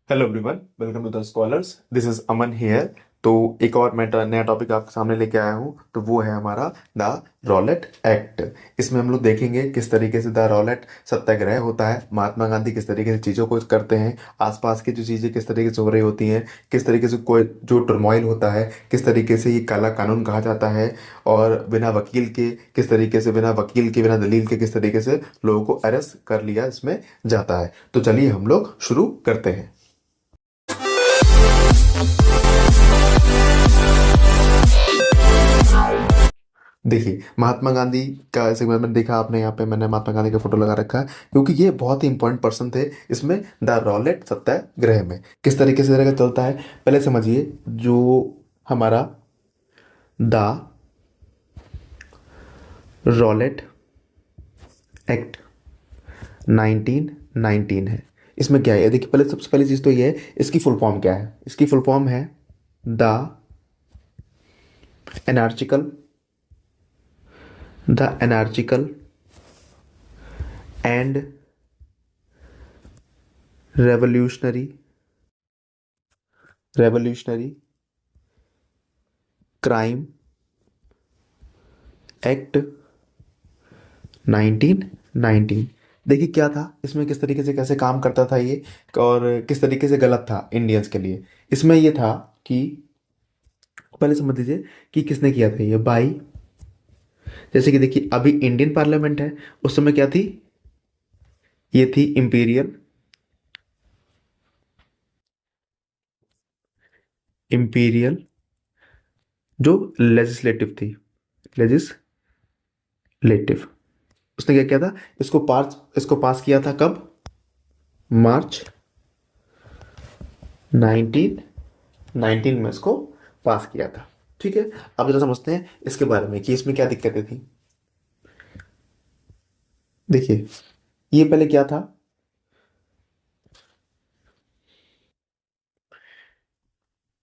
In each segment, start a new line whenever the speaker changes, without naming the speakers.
Hello everyone, welcome to the scholars. This is Aman here. तो एक और मैं नया टॉपिक आपके सामने लेके आया हूँ। तो वो है हमारा द रॉलेट एक्ट। इसमें हम लोग देखेंगे किस तरीके से द रॉलेट सत्याग्रह होता है, महात्मा गांधी किस तरीके से चीज़ों को करते हैं, आसपास की जो चीज़ें किस तरीके से हो रही होती हैं, किस तरीके से कोई जो टर्मोइल होता है, किस तरीके से ये काला कानून कहा जाता है, और बिना वकील के किस तरीके से, बिना वकील के, बिना दलील के किस तरीके से लोगों को अरेस्ट कर लिया इसमें जाता है। तो चलिए हम लोग शुरू करते हैं। देखिए, महात्मा गांधी का ऐसे मैंने देखा, आपने यहाँ पे मैंने महात्मा गांधी का फोटो लगा रखा है क्योंकि ये बहुत ही इंपॉर्टेंट पर्सन थे इसमें द रॉलेट सत्याग्रह में। किस तरीके से जगह चलता है पहले समझिए। जो हमारा द रॉलेट एक्ट 1919 है, इसमें क्या है देखिए। पहले सबसे पहली चीज़ तो ये है, इसकी फुल फॉर्म क्या है। इसकी फुल फॉर्म है the anarchical the anarchical and revolutionary revolutionary crime act 1919। देखिए क्या था इसमें, किस तरीके से कैसे काम करता था ये, और किस तरीके से गलत था इंडियंस के लिए। इसमें ये था कि पहले समझ लीजिए कि किसने किया था ये बाई। जैसे कि देखिए अभी इंडियन पार्लियामेंट है, उस समय क्या थी, ये थी इंपीरियल इंपीरियल जो लेजिस्लेटिव थी, लेजिस्लेटिव। उसने क्या किया था, इसको पास किया था कब, मार्च 1919 में इसको पास किया था। ठीक है, अब जरा समझते हैं इसके बारे में कि इसमें क्या दिक्कतें थी। देखिए ये पहले क्या था,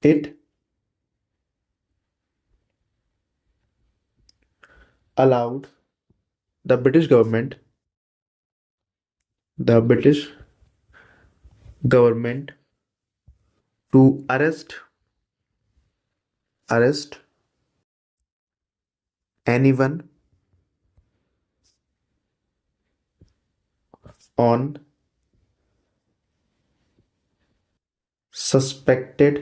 it allowed the British government the British government to arrest anyone on suspected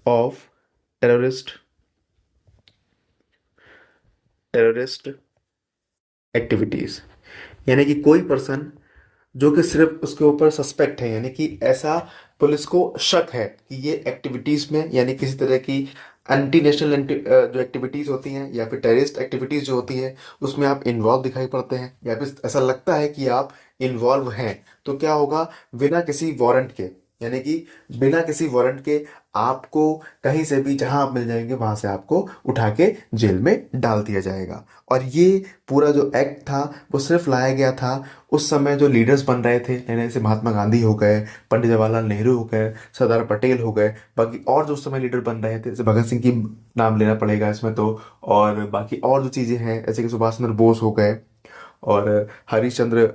of terrorist terrorist activities. यानी कि कोई पर्सन जो कि सिर्फ उसके ऊपर सस्पेक्ट है, यानी कि ऐसा पुलिस को शक है कि ये एक्टिविटीज में, यानी किसी तरह की एंटी नेशनल जो एक्टिविटीज होती हैं या फिर टेररिस्ट एक्टिविटीज जो होती हैं उसमें आप इन्वॉल्व दिखाई पड़ते हैं, या फिर ऐसा लगता है कि आप इन्वॉल्व हैं, तो क्या होगा, बिना किसी वारंट के, यानी कि बिना किसी वारंट के आपको कहीं से भी जहां आप मिल जाएंगे वहां से आपको उठा के जेल में डाल दिया जाएगा। और ये पूरा जो एक्ट था वो सिर्फ लाया गया था उस समय जो लीडर्स बन रहे थे नए नए से, महात्मा गांधी हो गए, पंडित जवाहरलाल नेहरू हो गए, सरदार पटेल हो गए, बाकी और जो उस समय लीडर बन रहे थे जैसे भगत सिंह की नाम लेना पड़ेगा इसमें तो, और बाकी और जो चीज़ें हैं जैसे कि सुभाष चंद्र बोस हो गए और हरीश चंद्र।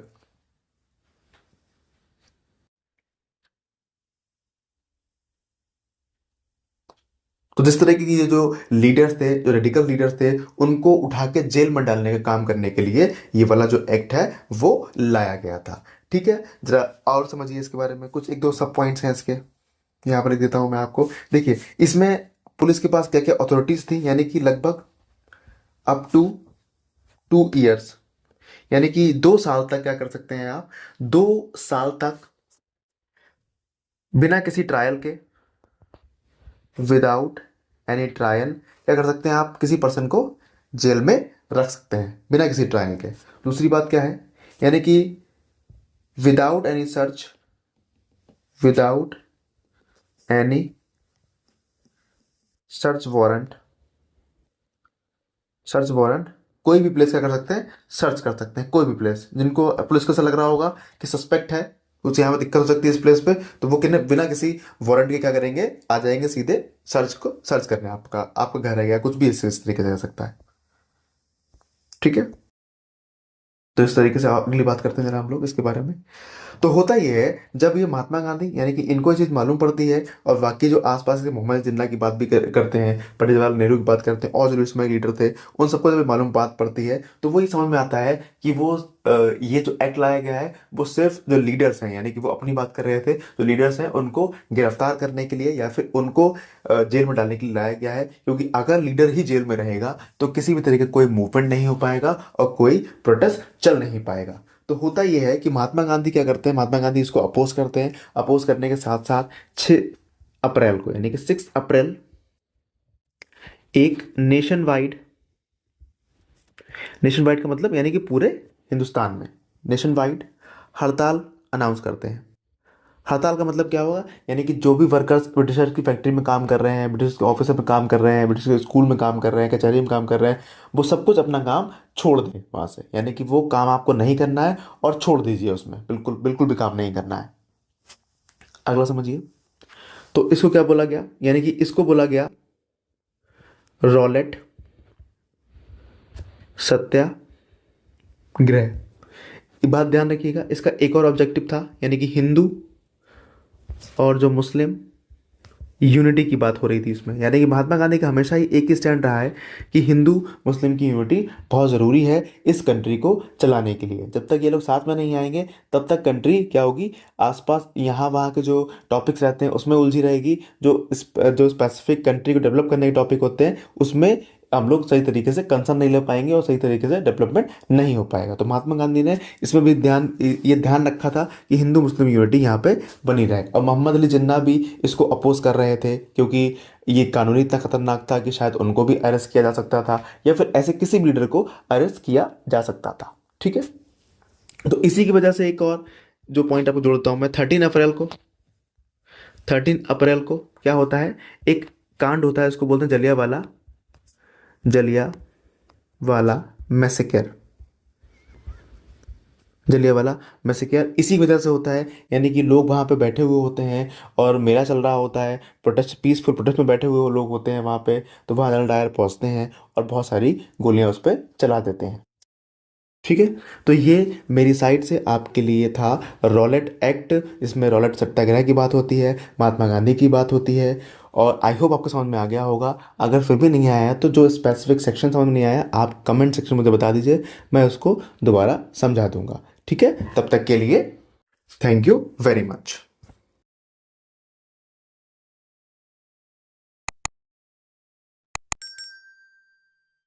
तो जिस तरह की ये जो लीडर्स थे, जो रेडिकल लीडर्स थे, उनको उठा के जेल में डालने का काम करने के लिए ये वाला जो एक्ट है वो लाया गया था। ठीक है, जरा और समझिए इसके बारे में, कुछ एक दो सब पॉइंट्स हैं इसके, यहाँ पर लिख देता हूँ मैं आपको। देखिए इसमें पुलिस के पास क्या क्या अथॉरिटीज थी, यानी कि लगभग अप टू 2 इयर्स, यानी कि 2 साल तक क्या कर सकते हैं आप, 2 साल तक बिना किसी ट्रायल के, विदाउट एनी ट्रायल क्या कर सकते हैं आप, किसी पर्सन को जेल में रख सकते हैं बिना किसी ट्रायल के। दूसरी बात क्या है, यानी कि without any search, without any search warrant, search warrant कोई भी प्लेस क्या कर सकते हैं, सर्च कर सकते हैं कोई भी प्लेस। जिनको पुलिस को ऐसा लग रहा होगा कि सस्पेक्ट है, कुछ यहाँ पे दिक्कत हो सकती है इस प्लेस पे, तो वो किन्हें बिना किसी वारंट के क्या करेंगे, आ जाएंगे सीधे सर्च करने। आपका घर है या कुछ भी इस तरीके से कर सकता है। ठीक है, तो इस तरीके से अगली बात करते हैं जरा हम लोग इसके बारे में। तो होता ये है, जब ये महात्मा गांधी यानी कि इनको ये चीज़ मालूम पड़ती है और बाकी जो आसपास के मोहम्मद जिन्ना की बात भी करते हैं, पंडित जवाहरलाल नेहरू की बात करते हैं, और जो इसमें लीडर थे उन सबको जब ये मालूम बात पड़ती है तो वही समझ में आता है कि वो ये जो एक्ट लाया गया है वो सिर्फ जो लीडर्स हैं, यानी कि वो अपनी बात कर रहे थे, जो लीडर्स हैं उनको गिरफ्तार करने के लिए या फिर उनको जेल में डालने के लिए लाया गया है। क्योंकि अगर लीडर ही जेल में रहेगा तो किसी भी तरीके का कोई मूवमेंट नहीं हो पाएगा और कोई प्रोटेस्ट चल नहीं पाएगा। तो होता यह है कि महात्मा गांधी क्या करते हैं, महात्मा गांधी इसको अपोज करते हैं। अपोज करने के साथ साथ 6 अप्रैल को यानी कि 6 अप्रैल एक नेशन वाइड का मतलब यानी कि पूरे हिंदुस्तान में नेशन वाइड हड़ताल अनाउंस करते हैं। हड़ताल का मतलब क्या होगा, यानी कि जो भी वर्कर्स ब्रिटिशर की फैक्ट्री में काम कर रहे हैं, ब्रिटिश के ऑफिस में काम कर रहे हैं, ब्रिटिश के स्कूल में काम कर रहे हैं, कचहरी में काम कर रहे हैं, वो सब कुछ अपना काम छोड़ दें वहाँ से, यानी कि वो काम आपको नहीं करना है और छोड़ दीजिए, उसमें बिल्कुल बिल्कुल भी काम नहीं करना है। अगला समझिए। तो इसको क्या बोला गया, यानी कि इसको बोला गया रॉलेट सत्याग्रह। ये बात ध्यान रखिएगा, इसका एक और ऑब्जेक्टिव था, यानी कि हिंदू और जो मुस्लिम यूनिटी की बात हो रही थी इसमें। यानी कि महात्मा गांधी का हमेशा ही एक ही स्टैंड रहा है कि हिंदू मुस्लिम की यूनिटी बहुत ज़रूरी है इस कंट्री को चलाने के लिए। जब तक ये लोग साथ में नहीं आएंगे तब तक कंट्री क्या होगी, आसपास यहाँ वहाँ के जो टॉपिक्स रहते हैं उसमें उलझी रहेगी, जो स्पेसिफिक कंट्री को डेवलप करने के टॉपिक होते हैं उसमें हम लोग सही तरीके से कंसर्न नहीं ले पाएंगे और सही तरीके से डेवलपमेंट नहीं हो पाएगा। तो महात्मा गांधी ने इसमें भी ये ध्यान रखा था कि हिंदू मुस्लिम यूनिटी यहाँ पे बनी रहे। और मोहम्मद अली जिन्ना भी इसको अपोज कर रहे थे, क्योंकि ये कानूनी इतना खतरनाक था कि शायद उनको भी अरेस्ट किया जा सकता था या फिर ऐसे किसी भी लीडर को अरेस्ट किया जा सकता था। ठीक है, तो इसी की वजह से एक और जो पॉइंट आपको जोड़ता हूँ मैं, 13 अप्रैल को क्या होता है, एक कांड होता है, इसको बोलते हैं जलियांवाला मैसेकर। जलियांवाला मैसेकर इसी वजह से होता है, यानी कि लोग वहाँ पे बैठे हुए होते हैं और मेला चल रहा होता है, प्रोटेस्ट, पीसफुल प्रोटेस्ट में बैठे हुए लोग होते हैं वहाँ पे, तो वहाँ जनरल डायर पहुँचते हैं और बहुत सारी गोलियाँ उस पर चला देते हैं। ठीक है, तो ये मेरी साइड से आपके लिए था रॉलेट एक्ट। इसमें रॉलेट सत्याग्रह की बात होती है, महात्मा गांधी की बात होती है, और आई होप आपको समझ में आ गया होगा। अगर फिर भी नहीं आया है तो जो स्पेसिफिक सेक्शन समझ में नहीं आया आप कमेंट सेक्शन में मुझे बता दीजिए, मैं उसको दोबारा समझा दूंगा। ठीक है, तब तक के लिए थैंक यू वेरी मच।